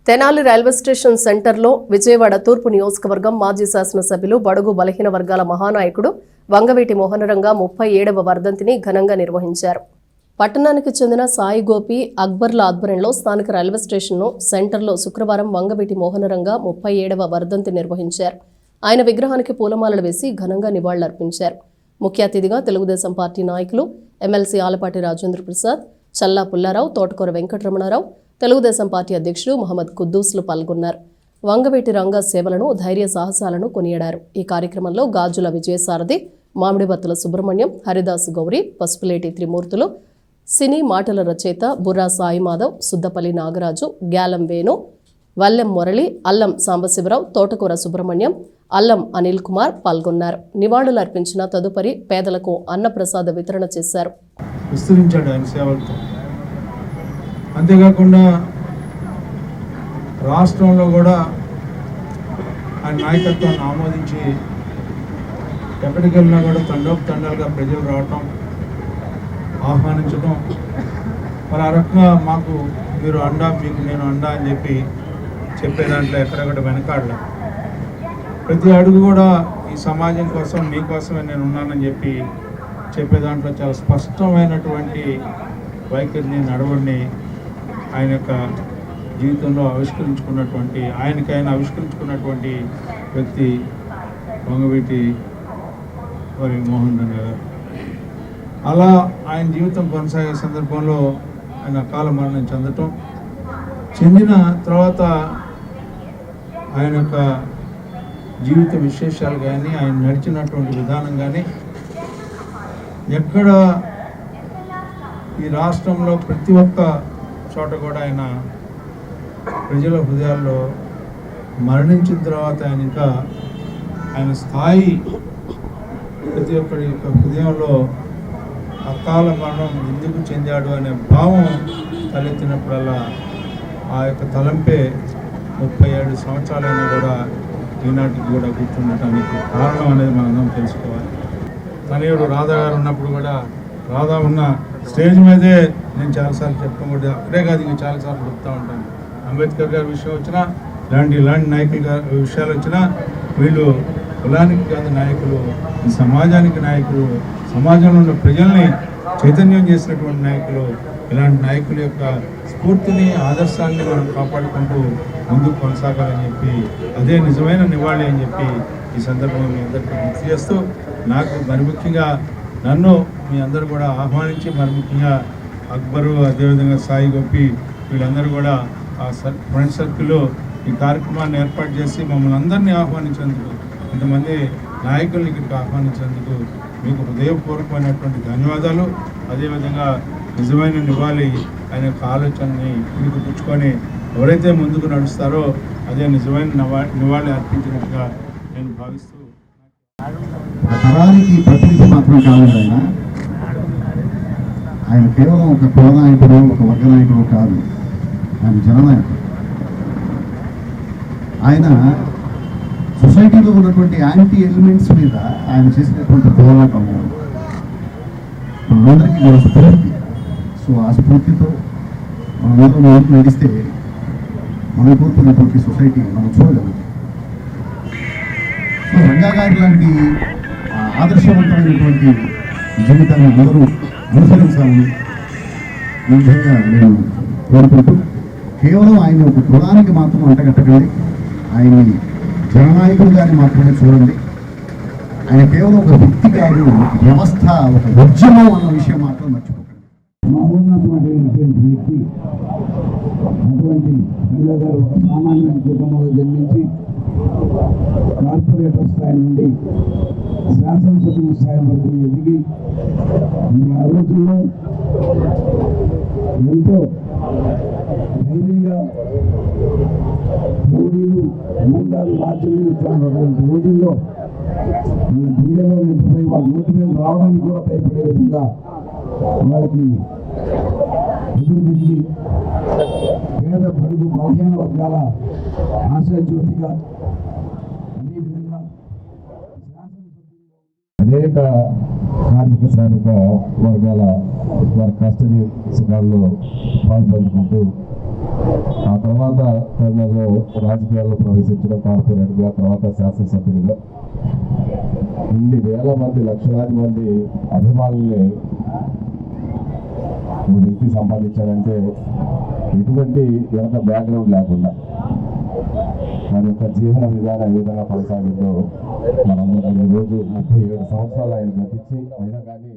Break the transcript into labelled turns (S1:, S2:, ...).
S1: Tenali railway station సెంటర్లో విజయవాడ తూర్పు నియోజకవర్గం మాజీ శాసనసభ్యులు బడుగు బలహీన వర్గాల మహానాయకుడు వంగవీటి మోహనరంగ 37వ వర్ధంతిని ఘనంగా నిర్వహించారు. పట్టణానికి చెందిన సాయి గోపి అక్బర్ల ఆధ్వర్యంలో స్థానిక రైల్వే స్టేషన్ సెంటర్లో శుక్రవారం వంగవీటి మోహనరంగ 37వ వర్ధంతి నిర్వహించారు. ఆయన విగ్రహానికి పూలమాలలు వేసి ఘనంగా నివాళులర్పించారు. ముఖ్య అతిథిగా తెలుగుదేశం పార్టీ నాయకులు ఎమ్మెల్సీ ఆలపాటి రాజేంద్ర ప్రసాద్, చల్లా పుల్లారావు, తోటకూర వెంకటరమణారావు, తెలుగుదేశం పార్టీ అధ్యక్షుడు మహమ్మద్ కుద్దూస్లు పాల్గొన్నారు. వంగవీటి రంగ సేవలను, ధైర్య సాహసాలను కొనియాడారు. ఈ కార్యక్రమంలో గాజుల విజయసారథి, మామిడిబత్తుల సుబ్రహ్మణ్యం, హరిదాసు గౌరి, పసుపులేటి త్రిమూర్తులు, సినీ మాటల రచయిత బుర్రా సాయి మాధవ్, సుద్దపల్లి నాగరాజు, గ్యాలం వేణు, వల్లెం మురళి, అల్లం సాంబశివరావు, తోటకూర సుబ్రహ్మణ్యం, అల్లం అనిల్ కుమార్ పాల్గొన్నారు. నివాళులు అర్పించిన తదుపరి పేదలకు అన్నప్రసాద వితరణ చేశారు.
S2: విస్తరించాడు ఆయన సేవలతో. అంతేకాకుండా రాష్ట్రంలో కూడా ఆయన నాయకత్వాన్ని ఆమోదించి ఎక్కడికి వెళ్ళినా కూడా తండోపతండాలుగా ప్రజలు రావటం, ఆహ్వానించడం, మరి ఆ రకంగా మాకు మీరు అండా, మీకు నేను అండా అని చెప్పే దాంట్లో ఎక్కడెక్కడ వెనకాడలే. ప్రతి అడుగు కూడా ఈ సమాజం కోసం, మీకోసమే నేను ఉన్నానని చెప్పే దాంట్లో చాలా స్పష్టమైనటువంటి వైఖరిని, నడవడిని ఆయన యొక్క జీవితంలో ఆయన ఆవిష్కరించుకున్నటువంటి వ్యక్తి వంగవీటి మోహన్ రంగ గారు. అలా ఆయన జీవితం కొనసాగే సందర్భంలో ఆయన అకాల మరణం చెందిన తర్వాత ఆయన యొక్క జీవిత విశేషాలు కానీ, ఆయన నడిచినటువంటి విధానం కానీ, ఎక్కడ ఈ రాష్ట్రంలో ప్రతి ఒక్క చోట కూడా ఆయన ప్రజల హృదయాల్లో మరణించిన తర్వాత ఆయన స్థాయి ప్రతి ఒక్కరి యొక్క హృదయంలో అకాల మరణం ఎందుకు చెందాడు అనే భావం తలెత్తినప్పుడల్లా ఆ యొక్క తలంపే 37 సంవత్సరాలైనా కూడా ఈనాటికి కూడా గుర్తుండటానికి కారణం అనేది మనందరం తెలుసుకోవాలి. తనయుడు రాధా గారు ఉన్నప్పుడు కూడా, రాధా ఉన్న స్టేజ్ మీదే నేను చాలాసార్లు చెప్తాను కూడా, అక్కడే కాదు ఇంకా చాలాసార్లు చెప్తూ ఉంటాను. అంబేద్కర్ గారి విషయం వచ్చినా, ఇలాంటి నాయకుల విషయాలు వచ్చినా, వీళ్ళు కులానికి కాదు నాయకులు, ఈ సమాజానికి నాయకులు, సమాజంలో ఉన్న ప్రజల్ని చైతన్యం చేసినటువంటి నాయకులు. ఇలాంటి నాయకుల యొక్క స్ఫూర్తిని, ఆదర్శాన్ని మనం కాపాడుకుంటూ ముందుకు కొనసాగాలని అదే నిజమైన నివాళి అని ఈ సందర్భంగా మీ అందరికీ గుర్తు చేస్తూ, నాకు మరి ముఖ్యంగా నన్ను మీ అందరూ కూడా ఆహ్వానించి, మరి ముఖ్యంగా అక్బరు, అదేవిధంగా సాయి గోపి, వీళ్ళందరూ కూడా ఆ ఫ్రెండ్ సర్కిల్లో ఈ కార్యక్రమాన్ని ఏర్పాటు చేసి మమ్మల్ని అందరినీ ఆహ్వానించేందుకు, ఇంతమంది నాయకుల్ని ఇక్కడికి ఆహ్వానించేందుకు మీకు హృదయపూర్వకమైనటువంటి ధన్యవాదాలు. అదేవిధంగా నిజమైన నివాళి, ఆయన యొక్క ఆలోచనని మీకు పుచ్చుకొని ఎవరైతే ముందుకు నడుస్తారో అదే నిజమైన నివాళి అర్పించినట్టుగా నేను భావిస్తూ,
S3: తరానికి ప్రతినిధి మాత్రం కాదు ఆయన కేవలం ఒక కుల నాయకుడు, ఒక వర్గ నాయకుడు కాదు, ఆయన జననాయకుడు. ఆయన సొసైటీలో ఉన్నటువంటి యాంటీ ఎలిమెంట్స్ మీద ఆయన చేసినటువంటి పోరాటం మనందరికీ కూడా స్ఫూర్తి. సో ఆ స్ఫూర్తితో మనం నడిస్తే మన కోరుకున్నటువంటి సొసైటీ మనం చూడగలుగుతాం. సో రంగా గారి లాంటి ఆదర్శవంతమైనటువంటి జీవితాన్ని అందరూ అనుసరించాలని ఈ విధంగా నేను కోరుకుంటూ, కేవలం ఆయన ఒక కులానికి మాత్రం అంటగట్టకండి, ఆయన్ని జననాయకులుగానే మాత్రమే చూడండి. ఆయన కేవలం ఒక వ్యక్తి కాదు, ఒక వ్యవస్థ, ఒక ఉద్యమం అన్న విషయం మాత్రం మర్చిపోకండి.
S4: మహోన్నతమైనటువంటి వ్యక్తి. అటువంటి రంగా గారు ఒక సామాన్య కుటుంబంలో జన్మించి కార్పొరేటర్ స్థాయి నుండి శాసనసభ్యుల స్థాయి వరకు ఎదిగి, ఆ రోజుల్లో ఎంతో ధైర్యంగా రౌడీలు, మూడాలు రాజ్యం రోజుల్లో వాళ్ళ గుండెలో నింపిపోయి వాళ్ళ నోటి మీద రావడానికి కూడా భయపడే విధంగా వాళ్ళకి ఎదురు తిరిగి పేద బడుగు బలహీన వర్గాల ఆశాజ్యోతిగా, అదేవిధంగా
S3: అనేక కార్మిక శ్రామిక వర్గాల వారి కష్ట సుఖాల్లో పాల్పంచుకుంటూ
S5: ఆ తర్వాత కర్నూలులో రాజకీయాల్లో ప్రవేశించడం, కార్పొరేట్గా, తర్వాత శాసనసభ్యుడిగా ఇన్ని వేల మంది, లక్షలాది మంది అభిమానుల్ని ఒక వ్యక్తి సంపాదించాడంటే ఎటువంటి వెనక బ్యాక్గ్రౌండ్ లేకుండా మన యొక్క జీవన విధానం ఏ విధంగా కొనసాగిందో మనందరం ఈరోజు 37 సంవత్సరాలు ఆయన గతించి అయినా కానీ